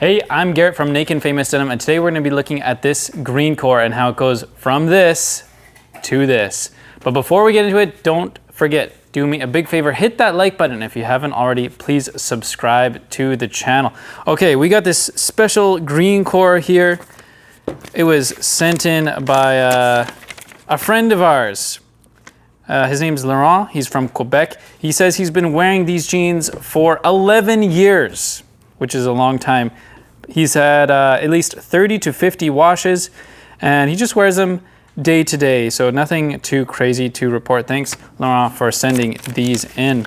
Hey, I'm Garrett from Naked Famous Denim, and today we're going to be looking at this green core and how it goes from this to this. But before we get into it, don't forget, do me a big favor, hit that like button. If you haven't already, please subscribe to the channel. Okay, we got this special green core here. It was sent in by a friend of ours. His name's Laurent, he's from Quebec. He says he's been wearing these jeans for 11 years, which is a long time. He's had at least 30 to 50 washes, and he just wears them day to day, so nothing too crazy to report. Thanks, Laurent, for sending these in.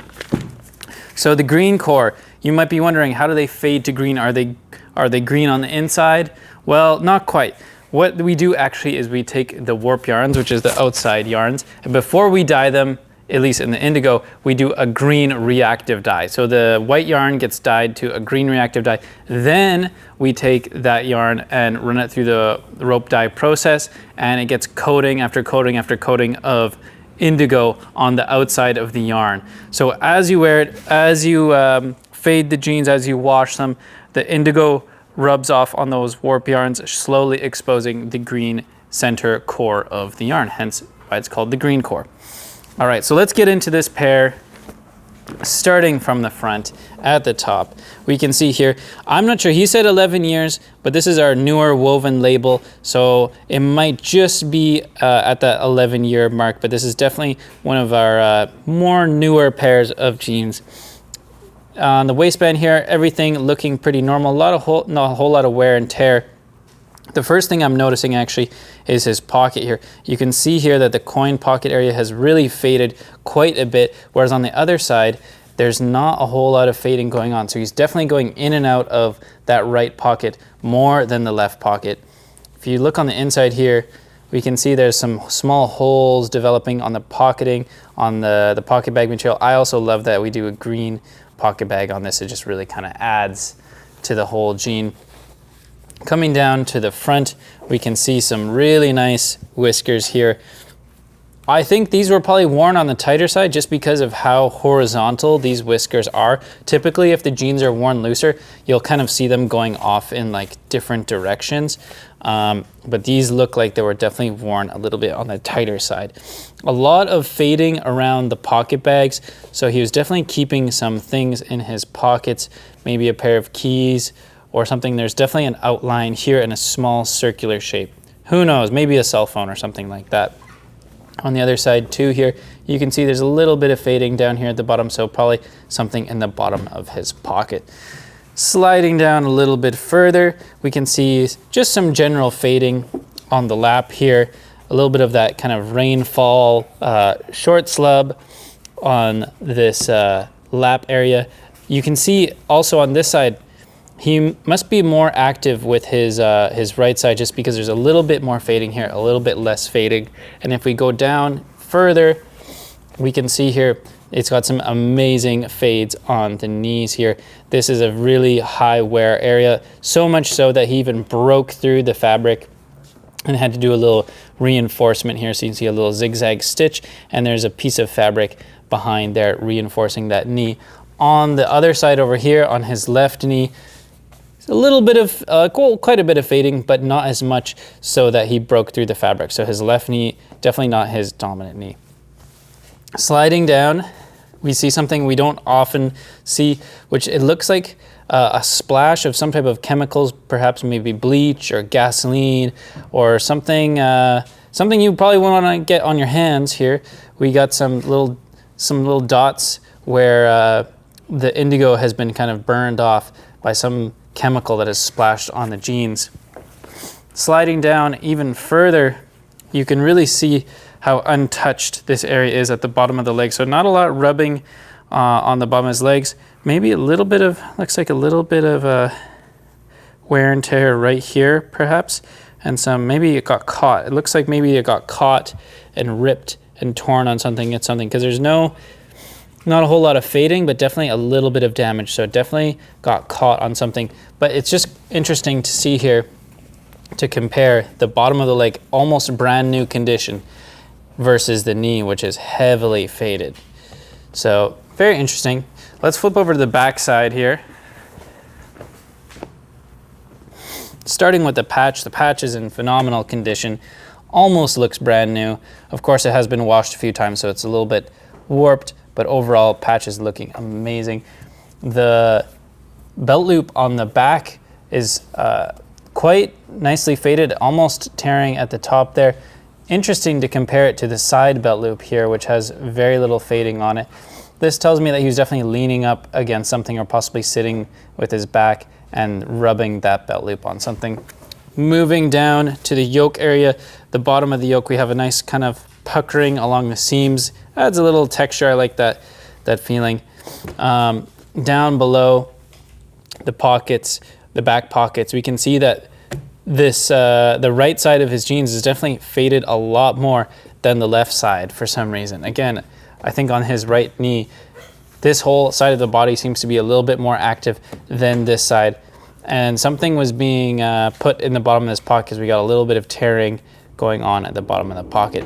So the green core, you might be wondering, how do they fade to green? Are they green on the inside? Well, not quite. What we do actually is we take the warp yarns, which is the outside yarns, and before we dye them, at least in the indigo, we do a green reactive dye. So the white yarn gets dyed to a green reactive dye. Then we take that yarn and run it through the rope dye process, and it gets coating after coating after coating of indigo on the outside of the yarn. So as you wear it, as you fade the jeans, as you wash them, the indigo rubs off on those warp yarns, slowly exposing the green center core of the yarn, hence why it's called the green core. All right, so let's get into this pair. Starting from the front at the top, we can see here, I'm not sure, he said 11 years, but this is our newer woven label, so it might just be at that 11-year mark, but this is definitely one of our more newer pairs of jeans. On the waistband here, everything looking pretty normal, not a whole lot of wear and tear. The first thing I'm noticing actually is his pocket here. You can see here that the coin pocket area has really faded quite a bit, whereas on the other side, there's not a whole lot of fading going on. So he's definitely going in and out of that right pocket more than the left pocket. If you look on the inside here, we can see there's some small holes developing on the pocketing, on the pocket bag material. I also love that we do a green pocket bag on this. It just really kind of adds to the whole jean. Coming down to the front, we can see some really nice whiskers here. I think these were probably worn on the tighter side just because of how horizontal these whiskers are. Typically, if the jeans are worn looser, you'll kind of see them going off in like different directions. But these look like they were definitely worn a little bit on the tighter side. A lot of fading around the pocket bags, so he was definitely keeping some things in his pockets, maybe a pair of keys or something. There's definitely an outline here in a small circular shape. Who knows, maybe a cell phone or something like that. On the other side too here, you can see there's a little bit of fading down here at the bottom, so probably something in the bottom of his pocket. Sliding down a little bit further, we can see just some general fading on the lap here, a little bit of that kind of rainfall short slub on this lap area. You can see also on this side, he must be more active with his right side just because there's a little bit more fading here, a little bit less fading. And if we go down further, we can see here, it's got some amazing fades on the knees here. This is a really high wear area, so much so that he even broke through the fabric and had to do a little reinforcement here. So you can see a little zigzag stitch, and there's a piece of fabric behind there reinforcing that knee. On the other side over here, on his left knee, a little bit of, quite a bit of fading, but not as much so that he broke through the fabric. So his left knee, definitely not his dominant knee. Sliding down, we see something we don't often see, which it looks like a splash of some type of chemicals, perhaps maybe bleach or gasoline or something, something you probably won't want to get on your hands here. We got some little dots where the indigo has been kind of burned off by some chemical that is splashed on the jeans. Sliding down even further, you can really see how untouched this area is at the bottom of the leg. So not a lot rubbing on the bottom of his legs. Maybe a little bit of, looks like a little bit of wear and tear right here, perhaps. And some, maybe it got caught. It looks like maybe it got caught and ripped and torn on something at something, because there's not a whole lot of fading, but definitely a little bit of damage. So it definitely got caught on something. But it's just interesting to see here, to compare the bottom of the leg, almost brand new condition, versus the knee, which is heavily faded. So very interesting. Let's flip over to the back side here. Starting with the patch is in phenomenal condition, almost looks brand new. Of course, it has been washed a few times, so it's a little bit warped, but overall, patch is looking amazing. The belt loop on the back is quite nicely faded, almost tearing at the top there. Interesting to compare it to the side belt loop here, which has very little fading on it. This tells me that he was definitely leaning up against something or possibly sitting with his back and rubbing that belt loop on something. Moving down to the yoke area, the bottom of the yoke, we have a nice kind of puckering along the seams. Adds a little texture, I like that feeling. Down below the pockets, the back pockets, we can see that this the right side of his jeans is definitely faded a lot more than the left side for some reason. Again, I think on his right knee, this whole side of the body seems to be a little bit more active than this side. And something was being put in the bottom of this pocket because we got a little bit of tearing going on at the bottom of the pocket.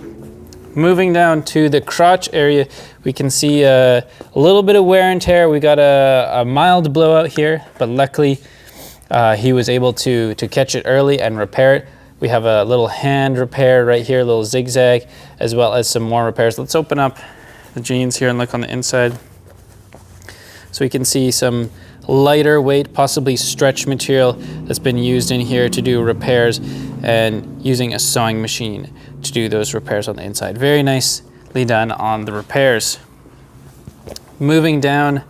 Moving down to the crotch area, we can see a little bit of wear and tear. We got a mild blowout here, but luckily he was able to catch it early and repair it. We have a little hand repair right here, a little zigzag, as well as some more repairs. Let's open up the jeans here and look on the inside. So we can see some lighter weight, possibly stretch material that's been used in here to do repairs, and using a sewing machine to do those repairs on the inside. Very nicely done on the repairs. Moving down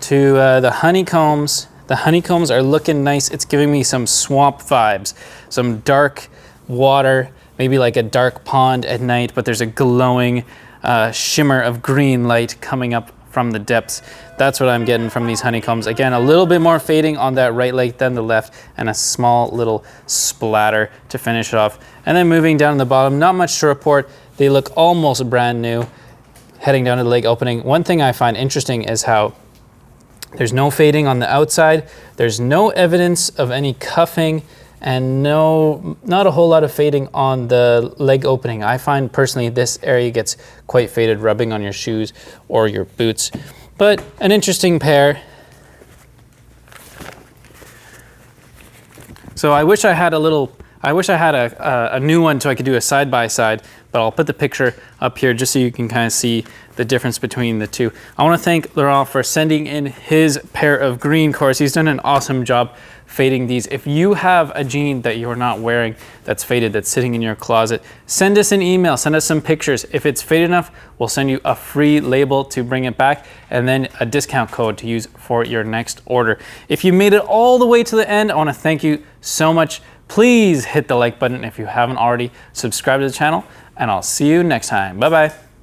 to the honeycombs. The honeycombs are looking nice. It's giving me some swamp vibes, some dark water, maybe like a dark pond at night, but there's a glowing shimmer of green light coming up from the depths. That's what I'm getting from these honeycombs. Again, a little bit more fading on that right leg than the left, and a small little splatter to finish it off. And then moving down the bottom, not much to report. They look almost brand new. Heading down to the leg opening. One thing I find interesting is how there's no fading on the outside. There's no evidence of any cuffing, and not a whole lot of fading on the leg opening. I find personally this area gets quite faded rubbing on your shoes or your boots. But an interesting pair. So I wish I had a new one so I could do a side by side, but I'll put the picture up here just so you can kind of see the difference between the two. I want to thank Laurent for sending in his pair of Green Cores. He's done an awesome job fading these. If you have a jean that you're not wearing that's faded, that's sitting in your closet, send us an email, send us some pictures. If it's faded enough, we'll send you a free label to bring it back, and then a discount code to use for your next order. If you made it all the way to the end, I want to thank you so much. Please hit the like button if you haven't already. Subscribe to the channel, and I'll see you next time. Bye-bye.